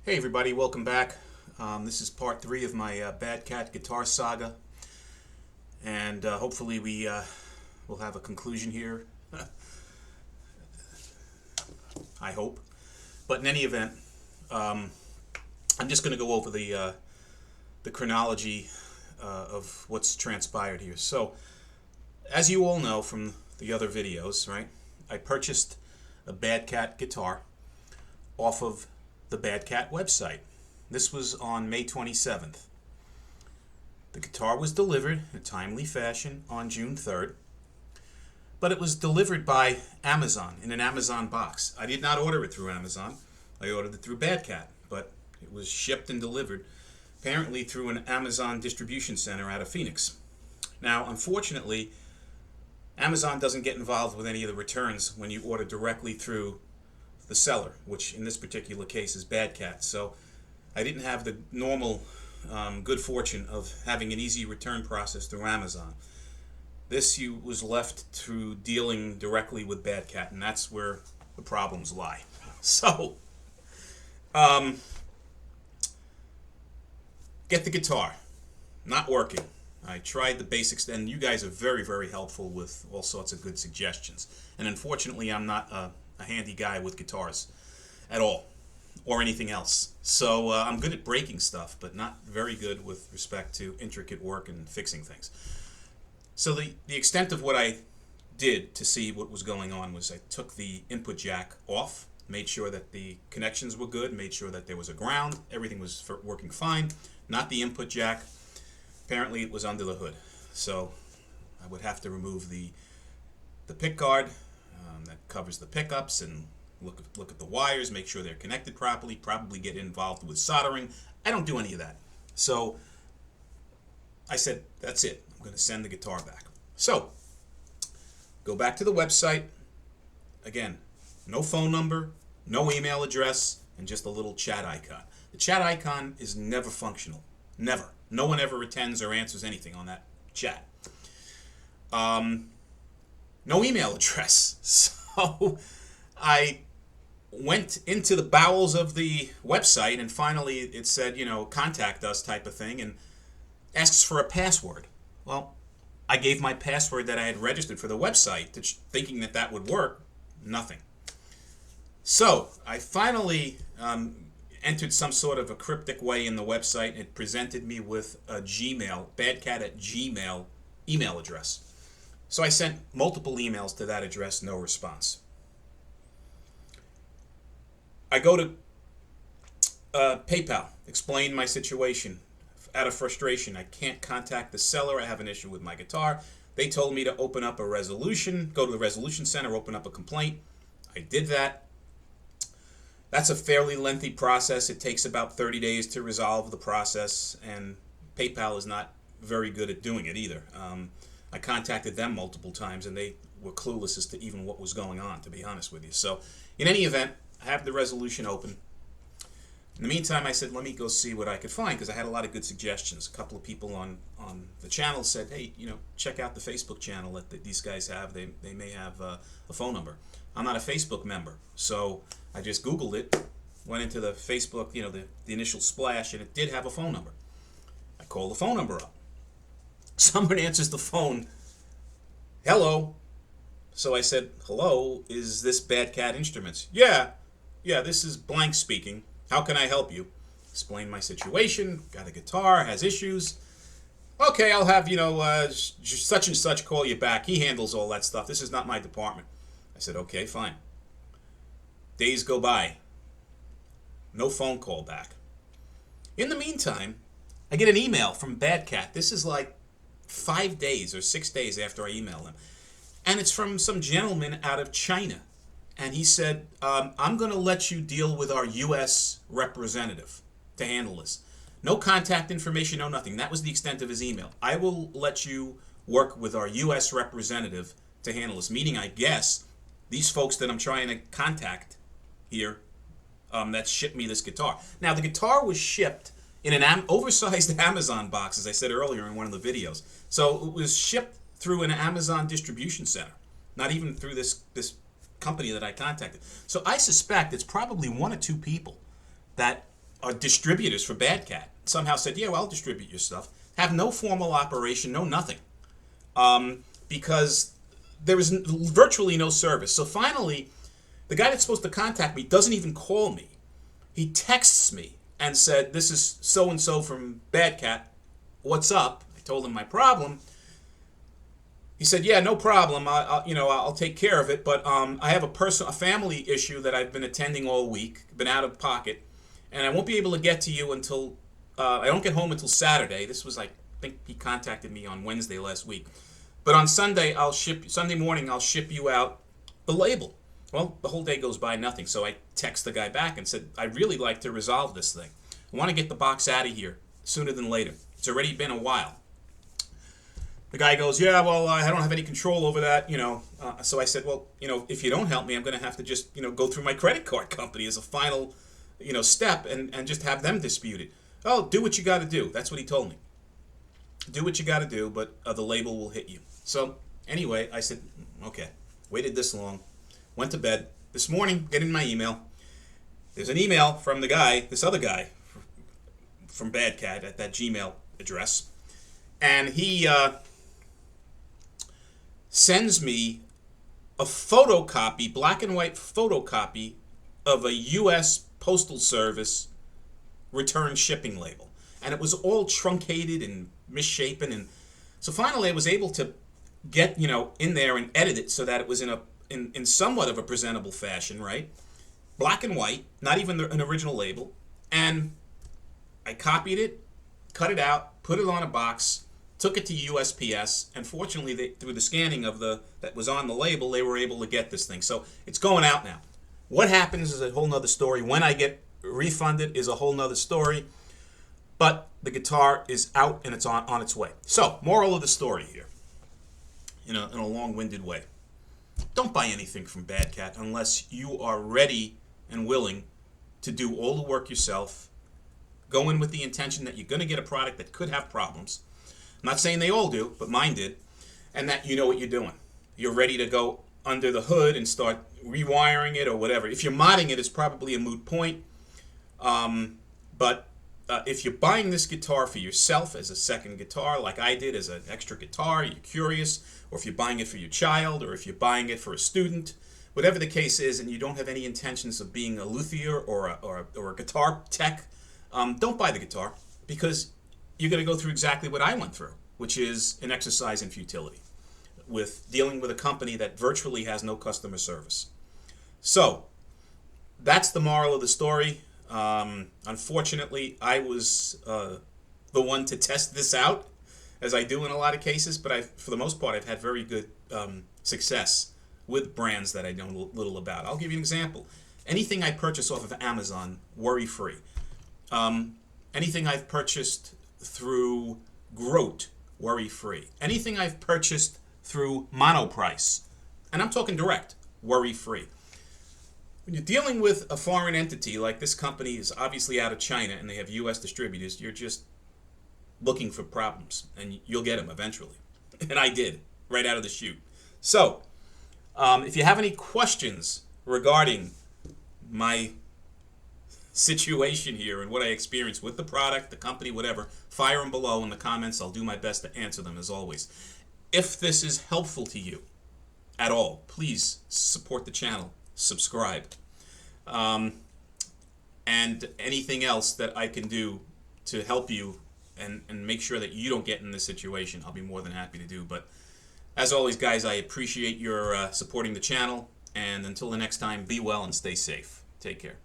Hey everybody, welcome back. This is part 3 of my Badcat guitar saga, and hopefully we will have a conclusion here. I hope. But in any event, I'm just going to go over the chronology of what's transpired here. So, as you all know from the other videos, right? I purchased a Badcat guitar off of the Badcat website. This was on May 27th. The guitar was delivered in a timely fashion on June 3rd, but it was delivered by Amazon in an Amazon box. I did not order it through Amazon. I ordered it through Badcat, but it was shipped and delivered apparently through an Amazon distribution center out of Phoenix. Now, unfortunately, Amazon doesn't get involved with any of the returns when you order directly through the seller, which in this particular case is Badcat. So I didn't have the normal good fortune of having an easy return process through Amazon. This was left to dealing directly with Badcat, and that's where the problems lie. So, get the guitar. Not working. I tried the basics, and you guys are very, very helpful with all sorts of good suggestions. And unfortunately, I'm not a handy guy with guitars at all, or anything else. So I'm good at breaking stuff, but not very good with respect to intricate work and fixing things. So the extent of what I did to see what was going on was I took the input jack off, made sure that the connections were good, made sure that there was a ground, everything was working fine, not the input jack. Apparently it was under the hood. So I would have to remove the pick guard that covers the pickups and look at the wires, make sure they're connected properly, probably get involved with soldering. I don't do any of that. So I said, that's it. I'm going to send the guitar back. So go back to the website. Again, no phone number, no email address, and just a little chat icon. The chat icon is never functional. Never. No one ever attends or answers anything on that chat. No email address. So I went into the bowels of the website, and finally it said, contact us type of thing, and asks for a password. Well, I gave my password that I had registered for the website, thinking that would work. Nothing. So I finally entered some sort of a cryptic way in the website. It presented me with a Gmail, badcat@gmail email address. So I sent multiple emails to that address, no response. I go to PayPal, explain my situation. Out of frustration, I can't contact the seller. I have an issue with my guitar. They told me to open up a resolution, go to the resolution center, open up a complaint. I did that. That's a fairly lengthy process. It takes about 30 days to resolve the process, and PayPal is not very good at doing it either. I contacted them multiple times, and they were clueless as to even what was going on, to be honest with you. So, in any event, I have the resolution open. In the meantime, I said, let me go see what I could find, because I had a lot of good suggestions. A couple of people on the channel said, hey, check out the Facebook channel that these guys have. They may have a phone number. I'm not a Facebook member, so I just Googled it, went into the Facebook, the initial splash, and it did have a phone number. I called the phone number up. Someone answers the phone. Hello. So I said, hello, is this Badcat Instruments? Yeah, this is blank speaking. How can I help you? Explain my situation. Got a guitar, has issues. Okay, I'll have, such and such call you back. He handles all that stuff. This is not my department. I said, okay, fine. Days go by. No phone call back. In the meantime, I get an email from Badcat. This is like 5 days or 6 days after I email him. And it's from some gentleman out of China. And he said, I'm going to let you deal with our U.S. representative to handle this. No contact information, no nothing. That was the extent of his email. I will let you work with our U.S. representative to handle this. Meaning, I guess, these folks that I'm trying to contact here that shipped me this guitar. Now, the guitar was shipped in an oversized Amazon box, as I said earlier in one of the videos. So it was shipped through an Amazon distribution center, not even through this company that I contacted. So I suspect it's probably one or two people that are distributors for Badcat. Somehow said, yeah, well, I'll distribute your stuff. Have no formal operation, no nothing. Because there was virtually no service. So finally, the guy that's supposed to contact me doesn't even call me. He texts me and said, this is so-and-so from Badcat. What's up? I told him my problem. He said, yeah, no problem. I'll take care of it. But I have a family issue that I've been attending all week, been out of pocket, and I won't be able to get to you until, I don't get home until Saturday. This was I think he contacted me on Wednesday last week. But on Sunday morning, I'll ship you out the label. Well, the whole day goes by, nothing. So I text the guy back and said, I'd really like to resolve this thing. I want to get the box out of here sooner than later. It's already been a while. The guy goes, yeah, well, I don't have any control over that, So I said, well, if you don't help me, I'm going to have to just, go through my credit card company as a final, step and just have them dispute it. Oh, do what you got to do. That's what he told me. Do what you got to do, but the label will hit you. So anyway, I said, okay, waited this long, went to bed. This morning, getting my email. There's an email from the guy, this other guy from Badcat at that Gmail address. And he sends me a photocopy, black and white photocopy of a U.S. Postal Service return shipping label. And it was all truncated and misshapen. And so finally I was able to get, in there and edit it so that it was in somewhat of a presentable fashion, right? Black and white, not even an original label. And I copied it, cut it out, put it on a box, took it to USPS, and fortunately, through the scanning of that was on the label, they were able to get this thing. So it's going out now. What happens is a whole nother story. When I get refunded is a whole nother story. But the guitar is out and it's on its way. So, moral of the story here, in a long-winded way. Don't buy anything from Badcat unless you are ready and willing to do all the work yourself. Go in with the intention that you're going to get a product that could have problems. I'm not saying they all do, but mine did. And that you know what you're doing. You're ready to go under the hood and start rewiring it or whatever. If you're modding it, it's probably a moot point. But if you're buying this guitar for yourself as a second guitar, like I did as an extra guitar, you're curious, or if you're buying it for your child, or if you're buying it for a student, whatever the case is, and you don't have any intentions of being a luthier or a guitar tech, don't buy the guitar, because you're going to go through exactly what I went through, which is an exercise in futility with dealing with a company that virtually has no customer service. So that's the moral of the story. Unfortunately, I was the one to test this out, as I do in a lot of cases, but for the most part, I've had very good success with brands that I know little about. I'll give you an example. Anything I purchase off of Amazon, worry-free. Anything I've purchased through Grote, worry-free. Anything I've purchased through Monoprice, and I'm talking direct, worry-free. When you're dealing with a foreign entity, like this company is obviously out of China and they have U.S. distributors, you're just looking for problems, and you'll get them eventually. And I did, right out of the chute. So, if you have any questions regarding my situation here and what I experienced with the product, the company, whatever, fire them below in the comments. I'll do my best to answer them as always. If this is helpful to you at all, please support the channel, subscribe, and anything else that I can do to help you and make sure that you don't get in this situation, I'll be more than happy to do. But as always, guys, I appreciate your supporting the channel, and until the next time, be well and stay safe. Take care.